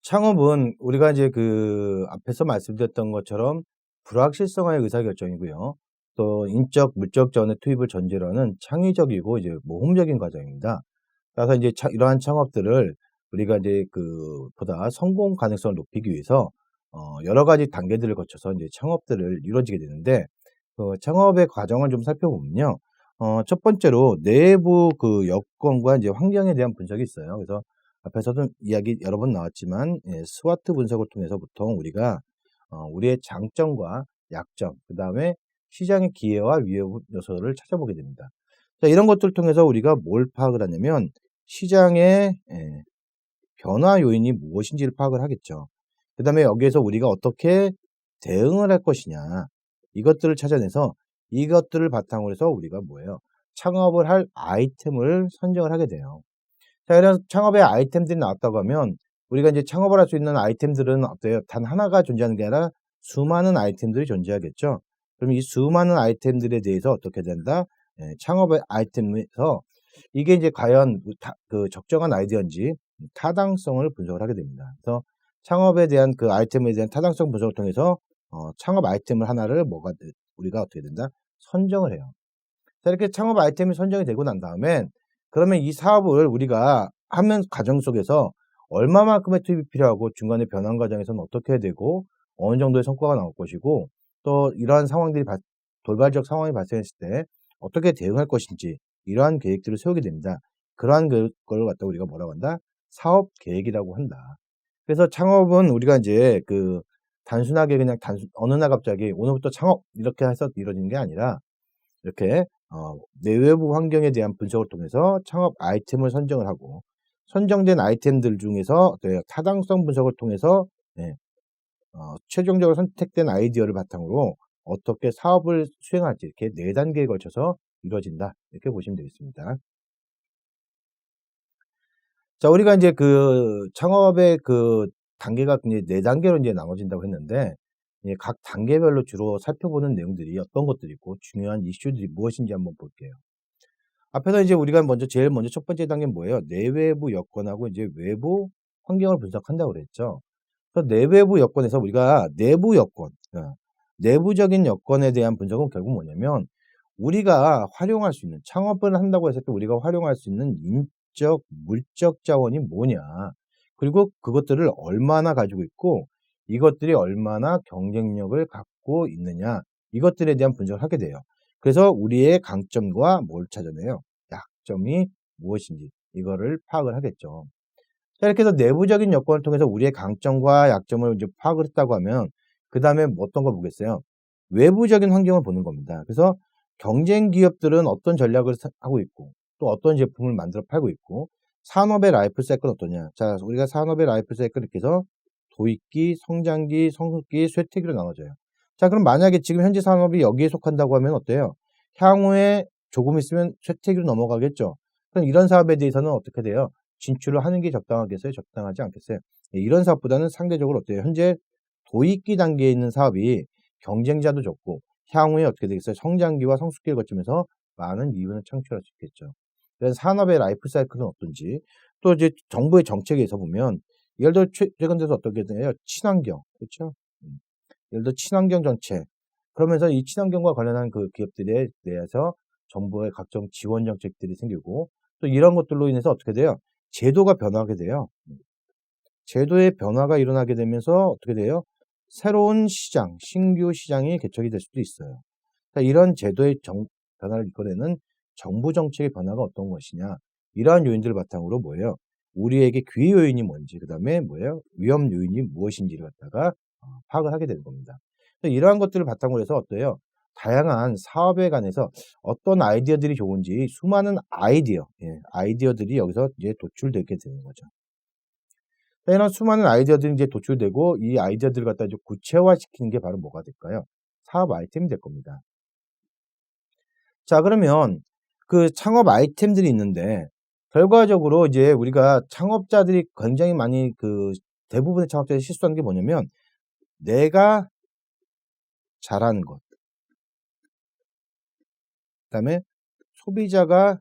창업은 우리가 이제 그 앞에서 말씀드렸던 것처럼 불확실성의 의사결정이고요. 또 인적, 물적 자원의 투입을 전제로 하는 창의적이고 이제 모험적인 과정입니다. 따라서 이제 이러한 창업들을 우리가 이제 보다 성공 가능성을 높이기 위해서 여러 가지 단계들을 거쳐서 이제 창업들을 이루어지게 되는데, 창업의 과정을 좀 살펴보면요. 첫 번째로 내부 여건과 이제 환경에 대한 분석이 있어요. 그래서 앞에서도 이야기 여러 번 나왔지만, 스와트 분석을 통해서 보통 우리가 우리의 장점과 약점, 그다음에 시장의 기회와 위험 요소를 찾아보게 됩니다. 자, 이런 것들을 통해서 우리가 뭘 파악을 하냐면 시장의 변화 요인이 무엇인지를 파악을 하겠죠. 그다음에 여기에서 우리가 어떻게 대응을 할 것이냐, 이것들을 찾아내서 이것들을 바탕으로 해서 우리가 뭐예요? 창업을 할 아이템을 선정을 하게 돼요. 자, 이런 창업의 아이템들이 나왔다고 하면 우리가 이제 창업을 할 수 있는 아이템들은 어때요? 단 하나가 존재하는 게 아니라 수많은 아이템들이 존재하겠죠. 그럼 이 수많은 아이템들에 대해서 어떻게 된다? 창업의 아이템에서 이게 이제 과연 적정한 아이디어인지 타당성을 분석을 하게 됩니다. 그래서 창업에 대한 그 아이템에 대한 타당성 분석을 통해서 창업 아이템을 하나를 우리가 어떻게 된다? 선정을 해요. 자, 이렇게 창업 아이템이 선정이 되고 난 다음엔 그러면 이 사업을 우리가 하는 과정 속에서 얼마만큼의 투입이 필요하고 중간에 변환 과정에서는 어떻게 해야 되고 어느 정도의 성과가 나올 것이고 또 이러한 돌발적 상황이 발생했을 때 어떻게 대응할 것인지 이러한 계획들을 세우게 됩니다. 그러한 걸 갖다 우리가 뭐라고 한다? 사업 계획이라고 한다. 그래서 창업은 우리가 이제 단순하게 그냥 어느 날 갑자기 오늘부터 창업 이렇게 해서 이루어지는 게 아니라 이렇게 내외부 환경에 대한 분석을 통해서 창업 아이템을 선정을 하고 선정된 아이템들 중에서 타당성 분석을 통해서 최종적으로 선택된 아이디어를 바탕으로 어떻게 사업을 수행할지 이렇게 4단계에 걸쳐서 이루어진다. 이렇게 보시면 되겠습니다. 자, 우리가 이제 창업의 단계가 이제 4단계로 이제 나눠진다고 했는데, 각 단계별로 주로 살펴보는 내용들이 어떤 것들이 있고 중요한 이슈들이 무엇인지 한번 볼게요. 앞에서 이제 우리가 제일 먼저 첫 번째 단계는 뭐예요? 내외부 여건하고 이제 외부 환경을 분석한다고 그랬죠. 그래서 내외부 여건에서 우리가 내부 여건, 내부적인 여건에 대한 분석은 결국 뭐냐면 우리가 활용할 수 있는 창업을 한다고 했을 때 우리가 활용할 수 있는 인적, 물적 자원이 뭐냐. 그리고 그것들을 얼마나 가지고 있고 이것들이 얼마나 경쟁력을 갖고 있느냐. 이것들에 대한 분석을 하게 돼요. 그래서 우리의 강점과 뭘 찾아내요? 약점이 무엇인지 이거를 파악을 하겠죠. 자, 이렇게 해서 내부적인 여건을 통해서 우리의 강점과 약점을 이제 파악을 했다고 하면 그 다음에 어떤 걸 보겠어요? 외부적인 환경을 보는 겁니다. 그래서 경쟁 기업들은 어떤 전략을 하고 있고 또 어떤 제품을 만들어 팔고 있고 산업의 라이프 사이클은 어떠냐. 자, 우리가 산업의 라이프 사이클을 이렇게 해서 도입기, 성장기, 성숙기, 쇠퇴기로 나눠져요. 자, 그럼 만약에 지금 현재 산업이 여기에 속한다고 하면 어때요? 향후에 조금 있으면 쇠퇴기로 넘어가겠죠. 그럼 이런 사업에 대해서는 어떻게 돼요? 진출을 하는 게 적당하겠어요? 적당하지 않겠어요? 이런 사업보다는 상대적으로 어때요? 현재 도입기 단계에 있는 사업이 경쟁자도 적고 향후에 어떻게 되겠어요? 성장기와 성숙기를 거치면서 많은 이윤을 창출할 수 있겠죠. 그래서 산업의 라이프 사이클은 어떤지 또 이제 정부의 정책에서 보면 예를 들어 최근 들어서 어떻게 되나요? 친환경, 그렇죠? 예를 들어 친환경 정책. 그러면서 이 친환경과 관련한 기업들에 대해서 정부의 각종 지원 정책들이 생기고 또 이런 것들로 인해서 어떻게 돼요? 제도가 변화하게 돼요. 제도의 변화가 일어나게 되면서 어떻게 돼요? 새로운 시장, 신규 시장이 개척이 될 수도 있어요. 그러니까 이런 제도의 변화를 이끌어내는 정부 정책의 변화가 어떤 것이냐. 이러한 요인들을 바탕으로 뭐예요? 우리에게 기회 요인이 뭔지, 그 다음에 뭐예요? 위험 요인이 무엇인지를 갖다가 파악을 하게 되는 겁니다. 이러한 것들을 바탕으로 해서 어때요? 다양한 사업에 관해서 어떤 아이디어들이 좋은지 수많은 아이디어들이 여기서 이제 도출되게 되는 거죠. 이런 수많은 아이디어들이 이제 도출되고 이 아이디어들을 갖다 이제 구체화시키는 게 바로 뭐가 될까요? 사업 아이템이 될 겁니다. 자, 그러면 창업 아이템들이 있는데 결과적으로 이제 우리가 창업자들이 굉장히 많이 대부분의 창업자들이 실수하는 게 뭐냐면 내가 잘하는 것, 그다음에 소비자가